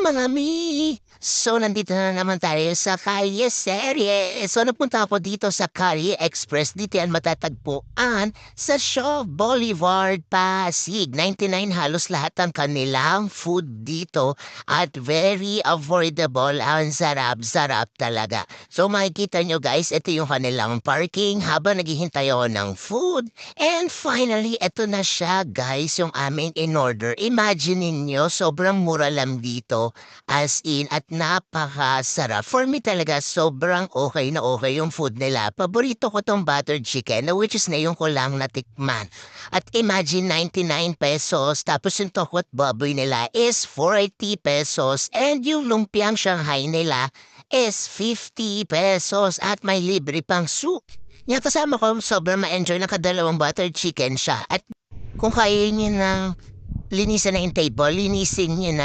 mga mi! So, nandito na naman tayo sa Calle Serie. So, napunta ako dito sa Calle Express. Dito yan matatagpuan sa Shaw Boulevard, Pasig. 99 halos lahat ng kanilang food dito at very affordable. Ang sarap-sarap talaga. So, makikita nyo guys, ito yung kanilang parking habang naghihintay ako ng food. And finally, ito na siya guys, yung aming in-order. Imagine ninyo, sobrang mura lang dito. As in, at napakasarap. For me talaga, sobrang okay na okay yung food nila. Paborito ko tong buttered chicken, na which is ngayon ko lang natikman. At imagine, 99 pesos, tapos yung tokot baboy nila is 40 pesos, and yung lumpiang Shanghai nila is 50 pesos, at may libre pang soup. Yung kasama ko, sobrang ma-enjoy, nakadalawang buttered chicken siya. At kung kaya niyo na linisan na yung table, linisin niyo na